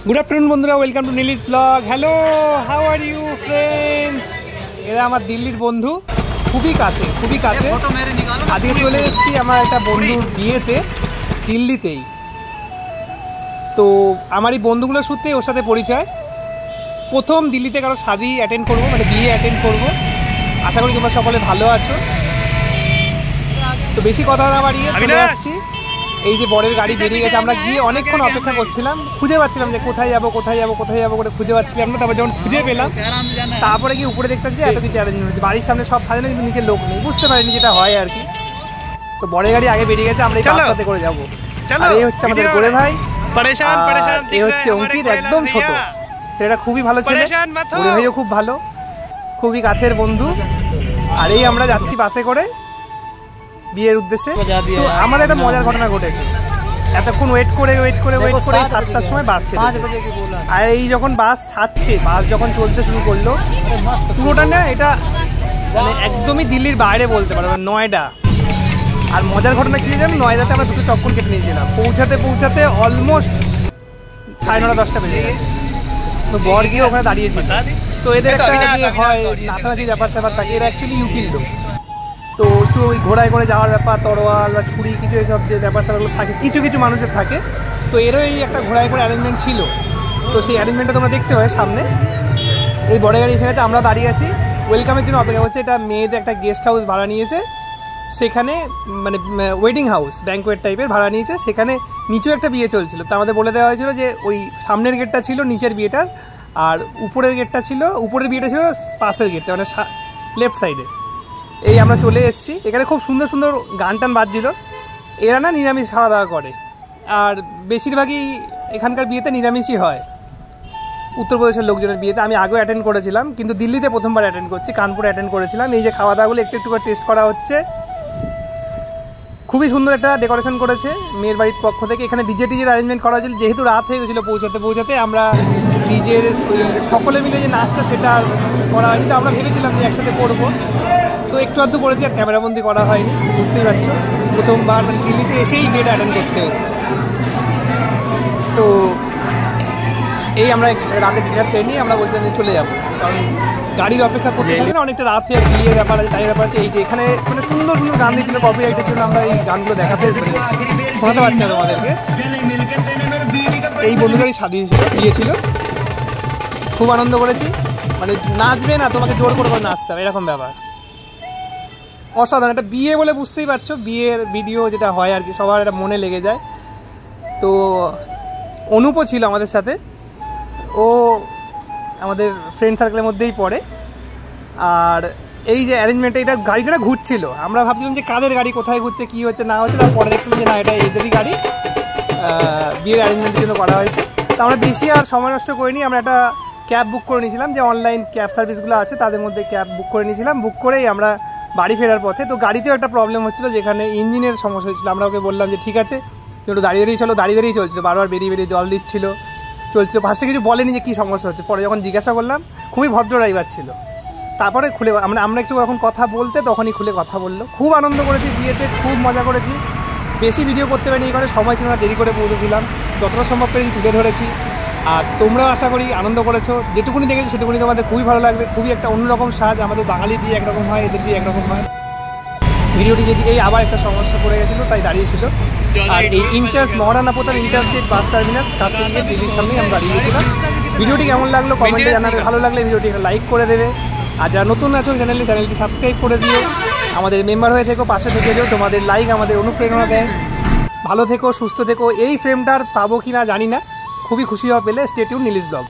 Good afternoon বন্ধুরা, welcome to Neeli's blog. Hello, how are you friends? এরা আমার দিল্লির বন্ধু, খুবই কাছে। আজকে চলে এসেছি আমার একটা বন্ধুর বিয়েতে, দিল্লিতেই। তো আমার এই বন্ধুগুলোর সূত্রে ওর সাথে পরিচয়। প্রথম দিল্লিতে কারো শাদি অ্যাটেন্ড করবো, মানে বিয়ে অ্যাটেন্ড করবো। আশা করি তোমরা সকলে ভালো আছো। তো বেশি কথা না বাড়িয়ে চলে আসছি। এই যে বরের গাড়ি বেরিয়ে গেছে, আমরা গিয়ে অনেকক্ষণ অপেক্ষা করছিলাম, খুঁজে পাচ্ছিলাম যে কোথায় যাবো করে খুঁজে পাচ্ছিলাম না। তারপর যখন খুঁজে পেলাম, তারপরে গিয়ে উপরে দেখতেছি এত কিছু অ্যারেঞ্জমেন্ট হচ্ছে, বাড়ির সামনে সব সাজানো, কিন্তু নিচে লোক নেই, বুঝতে পারিনি যেটা হয় আর কি। তো বরের গাড়ি আগে বেরিয়ে গেছে, আমরা এই রাস্তাতে করে যাবো। আর এই হচ্ছে আমাদের গোরে ভাই, এই হচ্ছে অঙ্কিত, একদম ছোট, সেটা খুবই ভালো ছেলে। গোরে ভাইও খুব ভালো, খুবই কাছের বন্ধু। আর এই আমরা যাচ্ছি বাসে করে বিয়ের উদ্দেশ্যে। তো আমাদের একটা মজার ঘটনা ঘটেছে, এতক্ষণ ওয়েট করে 7টার সময় বাস ছেড়েছে। আর এই যখন বাস ছাড়ছে, বাস যখন চলতে শুরু করলো, পুরোটা না এটা মানে একদমই দিল্লির বাইরে বলতে পারো, নয়ডা। আর মজার ঘটনা কি জানো, নয়ডাতে আমরা দুটো চক্কর কেটে নিয়েছিলাম। পৌঁছাতে অলমোস্ট 9:30 10টা বেজে গেছে। তো বর গিয়ে ওখানে দাঁড়িয়েছিল। তো এদের একটা হয় নাচানাচি ব্যাপার স্যাপার থাকে, এরা অ্যাকচুয়ালি ইউপির লোক। তো একটু ওই ঘোড়ায় করে যাওয়ার ব্যাপার, তরোয়াল বা ছুরি কিছু এসব যে ব্যাপার স্যাপারগুলো থাকে, কিছু মানুষের থাকে। তো এরও এই একটা ঘোড়ায় করে অ্যারেঞ্জমেন্ট ছিল। তো সেই অ্যারেঞ্জমেন্টটা তোমরা দেখতে পাবে সামনে। এই বড় গাড়ি এসে গেছে, আমরা দাঁড়িয়ে আছি, ওয়েলকামের জন্য অপেক্ষা করছি। এটা মেয়েদের একটা গেস্ট হাউস ভাড়া নিয়েছে, সেখানে মানে ওয়েডিং হাউস ব্যাঙ্কোয়েট টাইপের ভাড়া নিয়েছে। সেখানে নিচেও একটা বিয়ে চলছিল। তো আমাদের বলে দেওয়া হয়েছিল যে ওই সামনের গেটটা ছিল নিচের বিয়েটার, আর উপরের বিয়েটা ছিল পাশের গেটটা, মানে লেফট সাইডে। এই আমরা চলে এসেছি, এখানে খুব সুন্দর সুন্দর গান টান বাজছিল। এরা না নিরামিষ খাওয়া দাওয়া করে, আর বেশিরভাগই এখানকার বিয়েতে নিরামিষই হয়, উত্তরপ্রদেশের লোকজনের বিয়েতে। আমি আগেও অ্যাটেন্ড করেছিলাম, কিন্তু দিল্লিতে প্রথমবার অ্যাটেন্ড করছি, কানপুরে অ্যাটেন্ড করেছিলাম। এই যে খাওয়া দাওয়াগুলো একটু করে টেস্ট করা হচ্ছে। খুবই সুন্দর একটা ডেকোরেশন করেছে মেয়ের বাড়ির পক্ষ থেকে। এখানে ডিজের অ্যারেঞ্জমেন্ট করা হয়েছিল, যেহেতু রাত হয়ে গেছিলো পৌঁছাতে আমরা ডিজের ওই সকলে মিলে যে নাচটা সেটা আর করা হয়নি। তো আমরা ভেবেছিলাম যে একসাথে করবো, তো একটু আধটু করেছি, আর ক্যামেরাবন্দি করা হয়নি, বুঝতেই পারছো। প্রথমবার মানে দিল্লিতে এসেই বিয়েটা অ্যাটেন্ড করতে হয়েছে। তো এই আমরা রাতে ডিনার সেরে নিয়ে আমরা বলছিলাম যে চলে যাবো, কারণ গাড়ির অপেক্ষা করতে থাকে না, অনেকটা রাত হয়ে বিয়ের ব্যাপার আছে, তাই ব্যাপার আছে। এই যে এখানে মানে সুন্দর সুন্দর গান দিচ্ছিল কপিরাইটের জন্য, আমরা এই গানগুলো দেখাতে শোনাতে পারছি না তোমাদেরকে। এই বন্ধুটারই বিয়ে ছিল, খুব আনন্দ করেছি। মানে নাচবে না, তোমাকে জোর করে নাচতে হবে, এরকম ব্যাপার। অসাধারণ একটা বিয়ে বলে বুঝতেই পারছো, বিয়ের ভিডিও যেটা হয় আর কি, সবার এটা মনে লেগে যায়। তো অনুপও ছিল আমাদের সাথে, ও আমাদের ফ্রেন্ড সার্কেলের মধ্যেই পড়ে। আর এই যে অ্যারেঞ্জমেন্টটা, এটা গাড়িটা ঘুরছিল, আমরা ভাবছিলাম যে কাদের গাড়ি, কোথায় ঘুরছে, কী হচ্ছে না হচ্ছে। তারপরে দেখলাম যে না, এটা এদেরই গাড়ি, বিয়ের অ্যারেঞ্জমেন্টের জন্য করা হয়েছে। তো আমরা বেশি আর সময় নষ্ট করিনি, আমরা একটা ক্যাব বুক করে নিয়েছিলাম, যে অনলাইন ক্যাব সার্ভিসগুলো আছে তাদের মধ্যে ক্যাব বুক করে নিয়েছিলাম। বুক করেই আমরা বাড়ি ফেরার পথে, তো গাড়িতেও একটা প্রবলেম হচ্ছিলো, যেখানে ইঞ্জিনের সমস্যা হচ্ছিলো। আমরা ওকে বললাম যে ঠিক আছে, একটু দাঁড়িয়ে চলছিলো, বারবার বেরিয়ে জল দিচ্ছিলো, চলছিল। ফার্স্টে কিছু বলেনি যে কী সমস্যা হচ্ছে, পরে যখন জিজ্ঞাসা করলাম, খুবই ভদ্র ড্রাইভার ছিল। তারপরে খুলে আমরা একটু এখন কথা বলতে, তখনই খুলে কথা বললো। খুব আনন্দ করেছি বিয়েতে, খুব মজা করেছি। বেশি ভিডিও করতে পারিনি, এই কারণে সময় ছিল না, দেরি করে পৌঁছেছিলাম। যতটা সম্ভব পেরেছি তুলে ধরেছি। আর তোমরাও আশা করি আনন্দ করেছো, যেটুকুনি দেখেছো সেটুকুনি তোমাদের খুবই ভালো লাগবে। খুবই একটা অন্যরকম সাজ, আমাদের বাঙালি বিয়ে একরকম হয়, এদের বিয়ে একরকম হয়। ভিডিওটি যদি এই আবার একটা সমস্যা পড়ে গেছিলো, তাই দাঁড়িয়েছিল। আর এই Maharana Pratap interstate bus terminus কাছে থেকে দিল্লির সামনেই আমরা দাঁড়িয়েছিলাম। ভিডিওটি কেমন লাগলো কমেন্টে জানাবে, ভালো লাগলে ভিডিওটি একটা লাইক করে দেবে। আর যারা নতুন আছো চ্যানেলটি সাবস্ক্রাইব করে দিও, আমাদের মেম্বার হয়ে থেকো, পাশে থেকে যেও। তোমাদের লাইক আমাদের অনুপ্রেরণা দেয়। ভালো থেকো, সুস্থ থেকো। এই ফ্রেমটার পাবো কি না জানি না, খুবই খুশি হওয়া পেলে। Stay tune Neeli's blog.